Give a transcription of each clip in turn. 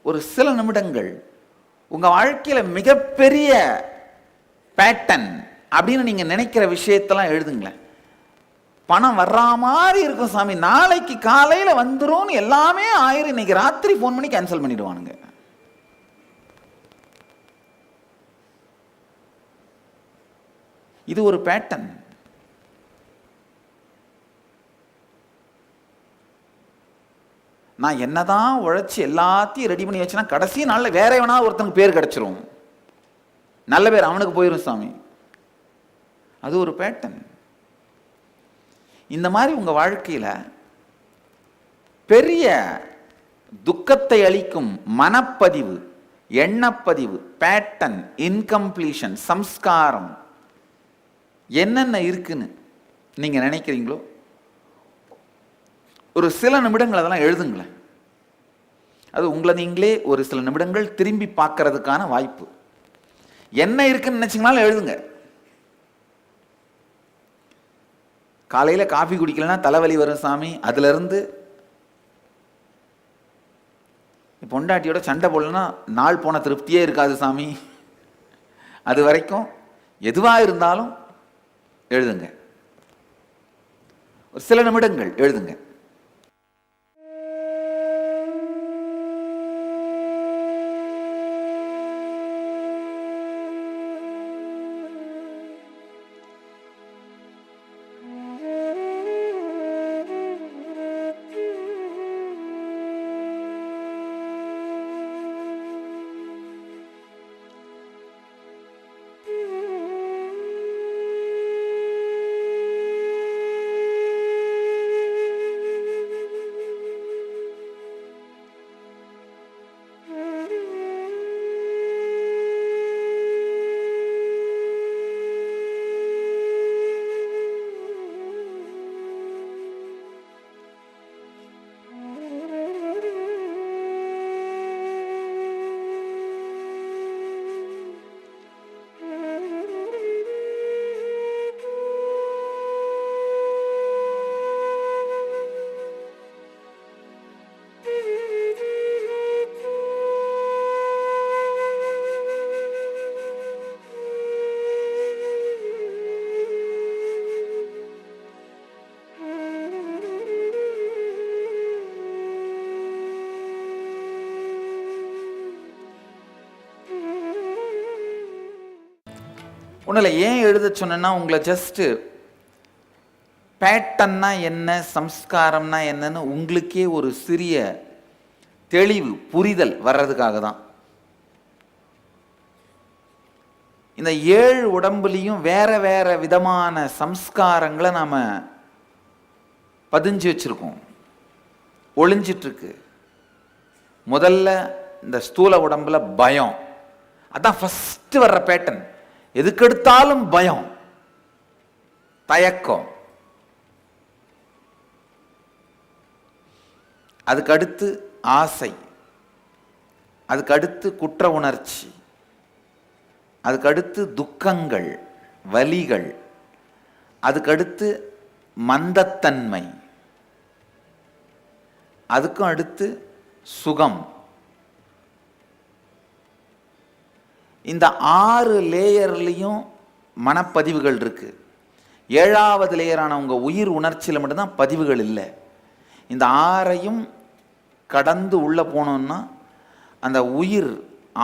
ஒரு சில நிமிடங்கள் உங்க வாழ்க்கையில மிகப்பெரிய பேட்டர்ன் அப்படின்னு நீங்க நினைக்கிற விஷயத்தெல்லாம் எழுதுங்களேன். பணம் வர்ற மாதிரி இருக்கும் சாமி, நாளைக்கு காலையில வந்துரும், எல்லாமே ஆயிரம், இன்னைக்கு ராத்திரி போன் பண்ணி கேன்சல் பண்ணிடுவானுங்க. இது ஒரு பேட்டர்ன். நான் என்னதான் உழைச்சி எல்லாத்தையும் ரெடி பண்ணி வச்சேன்னா கடைசி நாள்ல வேற எவனா ஒருத்தனுக்கு பேர் கிடைச்சிரும், நல்ல பேர் அவனுக்கு போயிரும் சாமி. அது ஒரு பேட்டர்ன். இந்த மாதிரி உங்க வாழ்க்கையில பெரிய துக்கத்தை அளிக்கும் மனப்பதிவு, எண்ணப்பதிவு, பேட்டர்ன், இன்கம்ப்ளீஷன், சம்ஸ்காரம் என்னென்ன இருக்குன்னு நீங்க நினைக்கிறீங்களோ ஒரு சில நிமிடங்கள் அதெல்லாம் எழுதுங்களேன். அது உங்களை நீங்களே ஒரு சில நிமிடங்கள் திரும்பி பார்க்கறதுக்கான வாய்ப்பு. என்ன இருக்குன்னு நினைச்சீங்கனாலும் எழுதுங்க. காலையில காஃபி குடிக்கலன்னா தலைவலி வரும் சாமி, அதுல இருந்து பொண்டாட்டியோட சண்டை போடலன்னா நாள் போன திருப்தியே இருக்காது சாமி, அது வரைக்கும் எதுவா இருந்தாலும் எழுதுங்க. ஒரு சில நிமிடங்கள் எழுதுங்க. ஒன்றும் ஏன் எழுத சொன்னா உங்களை ஜஸ்ட் பேட்டர்னா என்ன, சம்ஸ்காரம்னா என்னன்னு உங்களுக்கே ஒரு சிறிய தெளிவு, புரிதல் வர்றதுக்காக தான். இந்த 7 உடம்புலையும் வேற வேற விதமான சம்ஸ்காரங்களை நாம பதிஞ்சு வச்சிருக்கோம், ஒளிஞ்சிட்டு இருக்கு. முதல்ல இந்த ஸ்தூல உடம்புல பயம், அதான் ஃபர்ஸ்ட் வர்ற பேட்டர்ன். எதுக்கெடுத்தாலும் பயம், தயக்கம். அதுக்கு அடுத்து ஆசை, அதுக்கு அடுத்து குற்ற உணர்ச்சி, அதுக்கு அடுத்து துக்கங்கள், வலிகள், அதுக்கு அடுத்து மந்தத்தன்மை, அதுக்கும் அடுத்து சுகம். இந்த 6 லேயர்லையும் மனப்பதிவுகள் இருக்கு. 7வது லேயரான உங்க உயிர் உணர்ச்சியில் மட்டும்தான் பதிவுகள் இல்லை. இந்த 6ஐயும் கடந்து உள்ள போனோம்னா அந்த உயிர்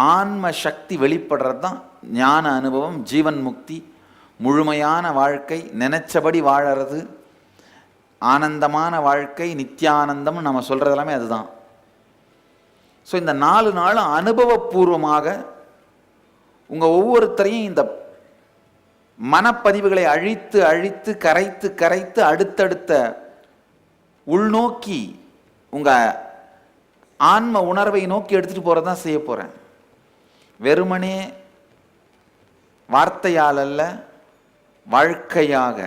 ஆன்ம சக்தி வெளிப்படுறது தான் ஞான அனுபவம், ஜீவன் முக்தி, முழுமையான வாழ்க்கை, நினைச்சபடி வாழறது, ஆனந்தமான வாழ்க்கை, நித்தியானந்தம் நம்ம சொல்றது எல்லாமே அதுதான். ஸோ இந்த 4 நாளும் அனுபவபூர்வமாக உங்க ஒவ்வொருத்தரையும் இந்த மனப்பதிவுகளை அழித்து அழித்து கரைத்து கரைத்து அடுத்தடுத்த உள்நோக்கி உங்க ஆன்ம உணர்வை நோக்கி எடுத்துட்டு போறதான் செய்ய போறேன். வெறுமனே வார்த்தையால் அல்ல, வாழ்க்கையாக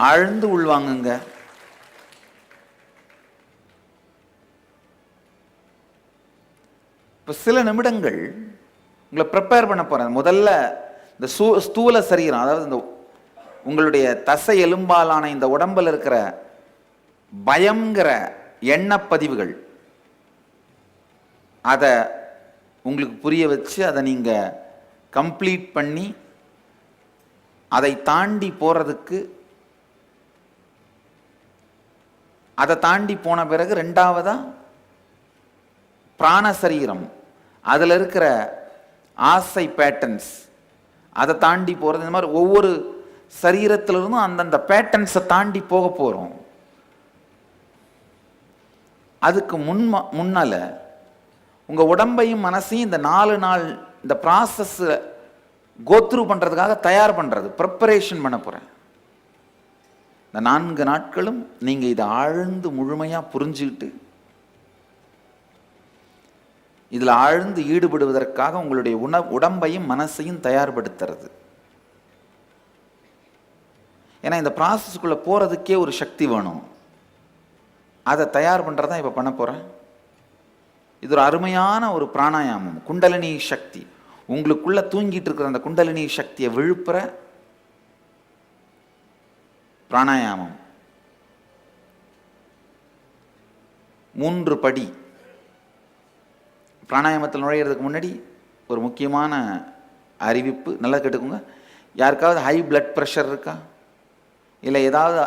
ஆழ்ந்து உள்வாங்குங்க. இப்போ சில நிமிடங்கள் உங்களை ப்ரிப்பேர் பண்ண போறேன். முதல்ல இந்த ஸ்தூல சரீரம், அதாவது இந்த உங்களுடைய தசை எலும்பாலான இந்த உடம்புல இருக்கிற பயம்ங்கிற எண்ணப்பதிவுகள் அதை உங்களுக்கு புரிய வச்சு அதை நீங்கள் கம்ப்ளீட் பண்ணி அதை தாண்டி போகிறதுக்கு, அதை தாண்டி போன பிறகு ரெண்டாவதா பிராண சரீரம், அதில் இருக்கிற ஆசை பேட்டர்ன்ஸ், அதை தாண்டி போகிறது. இந்த மாதிரி ஒவ்வொரு சரீரத்திலிருந்தும் அந்தந்த பேட்டர்ன்ஸை தாண்டி போக போகிறோம். அதுக்கு முன்னால உங்கள் உடம்பையும் மனசையும் இந்த 4 நாள் இந்த ப்ராசஸ் கோத்ரூ பண்ணுறதுக்காக தயார் பண்ணுறது, ப்ரிப்பரேஷன் பண்ண போகிறேன். இந்த 4 நாட்களும் நீங்கள் இதை ஆழ்ந்து முழுமையாக புரிஞ்சுக்கிட்டு இதில் ஆழ்ந்து ஈடுபடுவதற்காக உங்களுடைய உடம்பையும் மனசையும் தயார்படுத்துறது. ஏன்னா இந்த ப்ராசஸ்க்குள்ளே போகிறதுக்கே ஒரு சக்தி வேணும். அதை தயார் பண்ணுறது தான் இப்போ பண்ண போகிறேன். இது ஒரு அருமையான ஒரு பிராணாயாமம், குண்டலினி சக்தி. உங்களுக்குள்ளே தூங்கிட்டு இருக்கிற அந்த குண்டலினி சக்தியை விழுப்புற பிராணாயாமம். 3 படி. பிராணாயாமத்தில் நுழையிறதுக்கு முன்னாடி ஒரு முக்கியமான அறிவிப்பு, நல்லா கேட்டுக்கோங்க. யாருக்காவது ஹை பிளட் ப்ரெஷர் இருக்கா, இல்லை ஏதாவது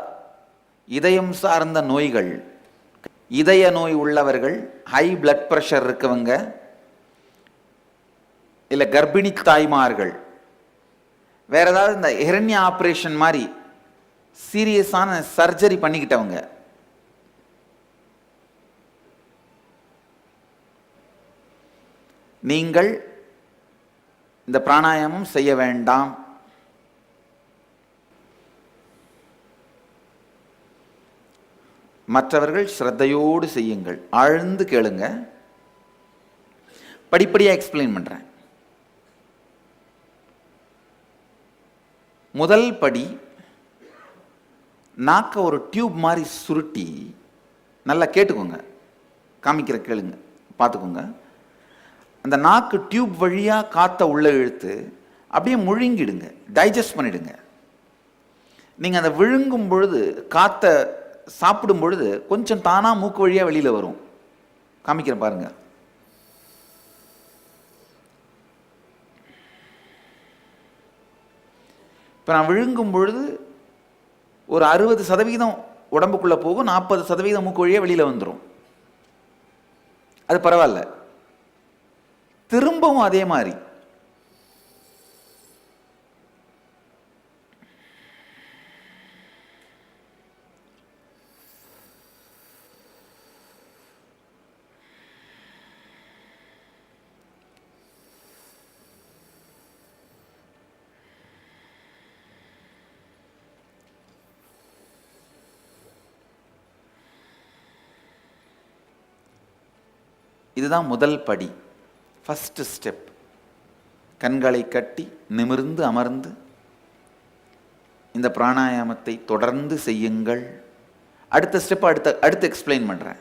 இதயம் சார்ந்த நோய்கள், இதய நோய் உள்ளவர்கள், ஹை பிளட் ப்ரெஷர் இருக்கவங்க, இல்லை கர்ப்பிணி தாய்மார்கள், வேற ஏதாவது இந்த ஹெரண்யா ஆப்ரேஷன் மாதிரி சீரியஸான சர்ஜரி பண்ணிக்கிட்டவங்க, நீங்கள் இந்த பிராணாயாமம் செய்ய வேண்டாம். மற்றவர்கள் ஸ்ரத்தையோடு செய்யுங்கள். ஆழ்ந்து கேளுங்க, படிப்படியாக எக்ஸ்பிளைன் பண்ணுறேன். முதல் படி, நாக்க ஒரு டியூப் மாதிரி சுருட்டி, நல்லா கேட்டுக்கோங்க, காமிக்கிற கேளுங்க, பார்த்துக்கோங்க. அந்த நாக்கு டியூப் வழியாக காற்றை உள்ளே இழுத்து அப்படியே முழுங்கிடுங்க, டைஜஸ்ட் பண்ணிடுங்க. நீங்கள் அதை விழுங்கும் பொழுது, காற்றை சாப்பிடும் பொழுது கொஞ்சம் தானாக மூக்கு வழியாக வெளியில் வரும். காமிக்கிறேன் பாருங்க. இப்போ நான் விழுங்கும் பொழுது ஒரு 60% உடம்புக்குள்ளே போகும், 40% மூக்கு வழியாக வெளியில் வந்துடும். அது பரவாயில்ல. திரும்பவும் அதே மாதிரி இதுதான் முதல் படி, ஃபர்ஸ்ட் ஸ்டெப். கண்களை கட்டி நிமிர்ந்து அமர்ந்து இந்த பிராணாயாமத்தை தொடர்ந்து செய்யுங்கள். அடுத்த ஸ்டெப் அடுத்து எக்ஸ்பிளைன் பண்றேன்.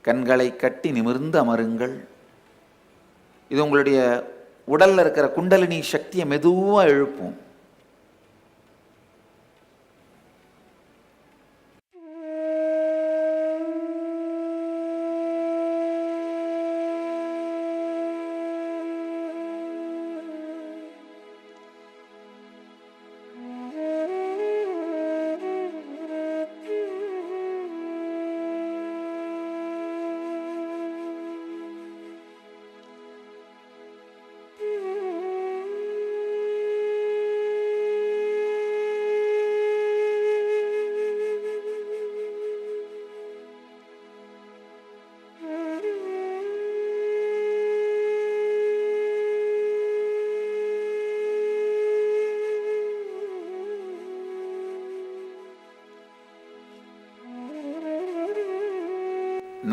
கண்களை கட்டி நிமிர்ந்து அமருங்கள். இது உங்களுடைய உடல்ல இருக்கிற குண்டலினி சக்தியை மெதுவா எழுப்பும்.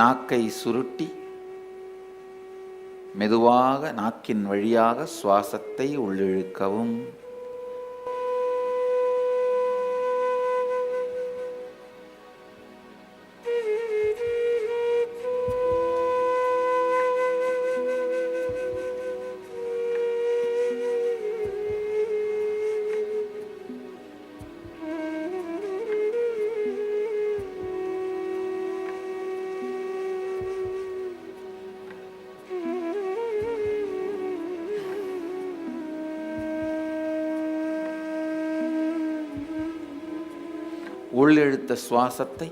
நாக்கை சுருட்டி மெதுவாக நாக்கின் வழியாக சுவாசத்தை உள்ளிழுக்கவும். உள்ளிழுத்த சுவாசத்தை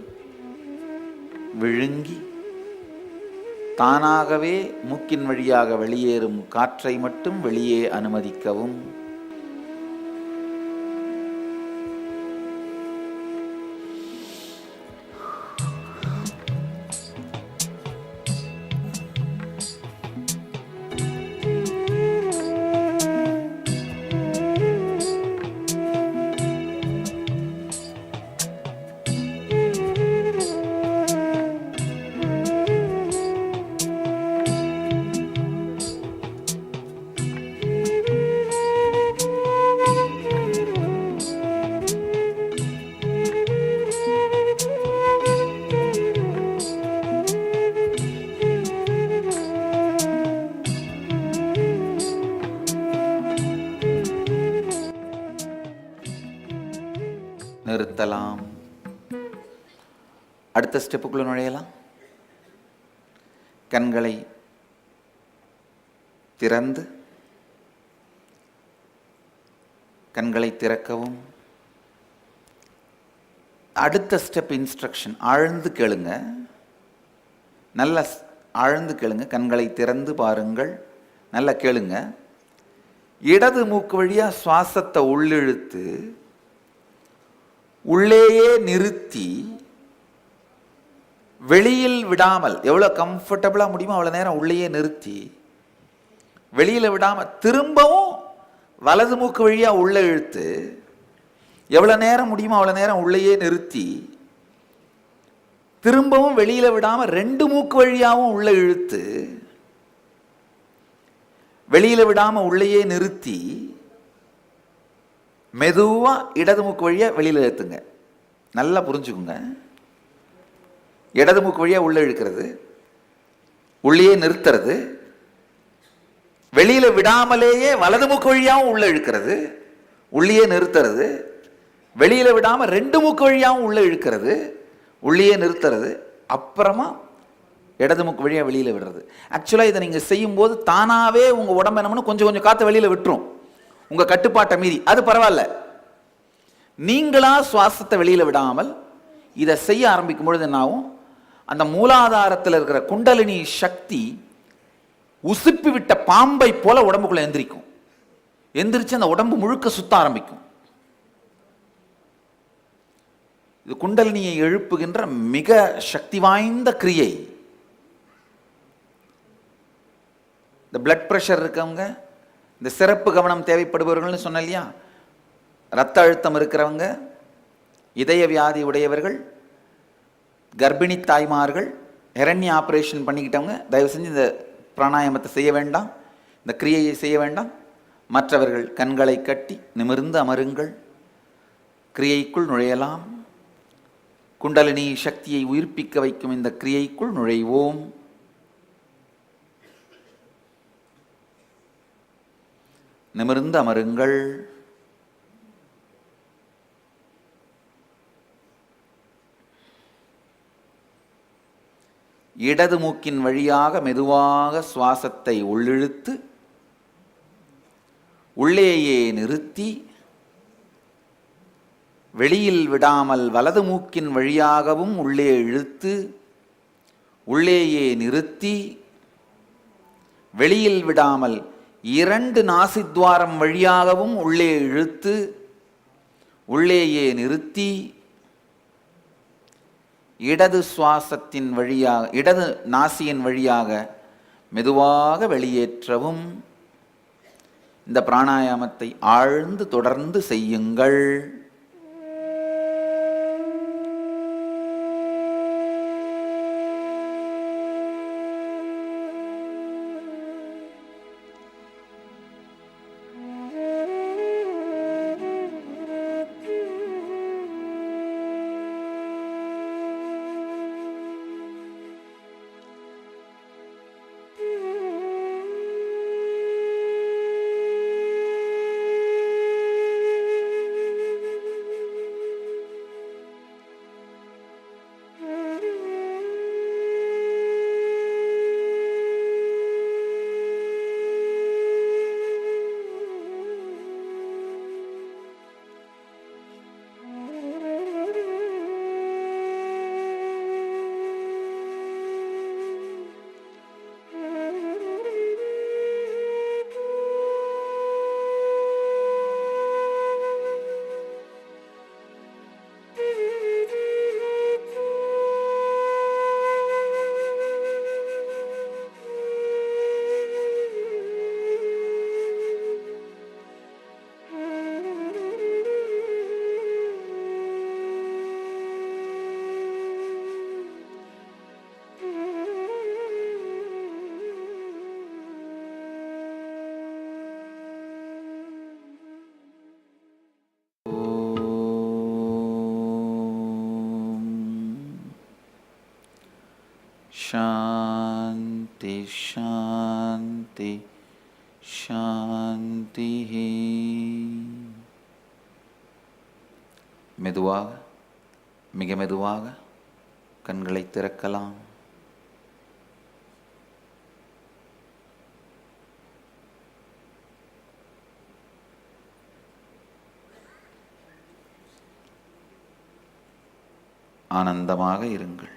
விழுங்கி தானாகவே மூக்கின் வழியாக வெளியேறும் காற்றை மட்டும் வெளியே அனுமதிக்கவும். நிறுத்தலாம். அடுத்த ஸ்டெப்புக்குள்ள நுழையலாம். கண்களை திறந்து கண்களை திறக்கவும். அடுத்த ஸ்டெப் இன்ஸ்ட்ரக்ஷன், ஆழ்ந்து கேளுங்க, நல்ல ஆழ்ந்து கேளுங்க. கண்களை திறந்து பாருங்கள், நல்லா கேளுங்க. இடது மூக்கு வழியா சுவாசத்தை உள்ளிழுத்து உள்ளேயே நிறுத்தி வெளியில் விடாமல், எவ்வளோ கம்ஃபர்டபுளாக முடியுமோ அவ்வளோ நேரம் உள்ளேயே நிறுத்தி வெளியில் விடாமல் திரும்பவும் வலது மூக்கு வழியாக உள்ளே இழுத்து எவ்வளோ நேரம் முடியுமோ அவ்வளோ நேரம் உள்ளேயே நிறுத்தி திரும்பவும் வெளியில் விடாமல் ரெண்டு மூக்கு வழியாகவும் உள்ளே இழுத்து வெளியில் விடாமல் உள்ளேயே நிறுத்தி மெதுவாக இடது மூக்கு வழியாக வெளியில் இழுத்துங்க. நல்லா புரிஞ்சுக்குங்க. இடது மூக்கு வழியாக உள்ளே இழுக்கிறது, உள்ளே நிறுத்துறது, வெளியில் விடாமலேயே வலது மூக்கு வழியாகவும் உள்ளே இழுக்கிறது, உள்ளே நிறுத்துறது, வெளியில் விடாமல் ரெண்டு மூக்கு வழியாகவும் உள்ளே இழுக்கிறது, உள்ளே நிறுத்துறது, அப்புறமா இடது மூக்கு வழியாக வெளியில் விடுறது. ஆக்சுவலாக இதை நீங்கள் செய்யும்போது தானாகவே உங்கள் உடம்பு என்னமோ கொஞ்சம் கொஞ்சம் காற்று வெளியில் விட்டுரும், உங்க கட்டுப்பாட்டை மீறி. அது பரவாயில்ல. நீங்களா சுவாசத்தை வெளியில விடாமல் இதை செய்ய ஆரம்பிக்கும் பொழுது என்னாகும், அந்த மூலாதாரத்தில் இருக்கிற குண்டலினி சக்தி உசுப்பி விட்ட பாம்பை போல உடம்புக்குள்ள எந்திரிக்கும். எந்திரிச்சு அந்த உடம்பு முழுக்க சுத்த ஆரம்பிக்கும். இது குண்டலினியை எழுப்புகின்ற மிக சக்தி வாய்ந்த கிரியை. இந்த பிளட் பிரஷர் இருக்கவங்க, இந்த சிறப்பு கவனம் தேவைப்படுபவர்கள்னு சொன்ன இல்லையா, இரத்த அழுத்தம் இருக்கிறவங்க, இதய வியாதி உடையவர்கள், கர்ப்பிணி தாய்மார்கள், ஹெரண்ய ஆப்ரேஷன் பண்ணிக்கிட்டவங்க தயவு செஞ்சு இந்த பிராணாயாமத்தை செய்ய வேண்டாம், இந்த கிரியையை செய்ய வேண்டாம். மற்றவர்கள் கண்களை கட்டி நிமிர்ந்து அமருங்கள். கிரியைக்குள் நுழையலாம். குண்டலினி சக்தியை உயிர்ப்பிக்க வைக்கும் இந்த கிரியைக்குள் நுழைவோம். நிமிர்ந்து அமருங்கள். இடது மூக்கின் வழியாக மெதுவாக சுவாசத்தை உள்ளிழுத்து உள்ளேயே நிறுத்தி வெளியில் விடாமல் வலது மூக்கின் வழியாகவும் உள்ளே இழுத்து உள்ளேயே நிறுத்தி வெளியில் விடாமல் இரண்டு நாசித்வாரம் வழியாகவும் உள்ளே இழுத்து உள்ளேயே நிறுத்தி இடது சுவாசத்தின் வழியாக இடது நாசியின் வழியாக மெதுவாக வெளியேற்றவும். இந்த பிராணாயாமத்தை ஆழ்ந்து தொடர்ந்து செய்யுங்கள். சாந்தி சாந்தி சாந்தி. மெதுவாக, மிக மெதுவாக கண்களை திறக்கலாம். ஆனந்தமாக இருங்கள்.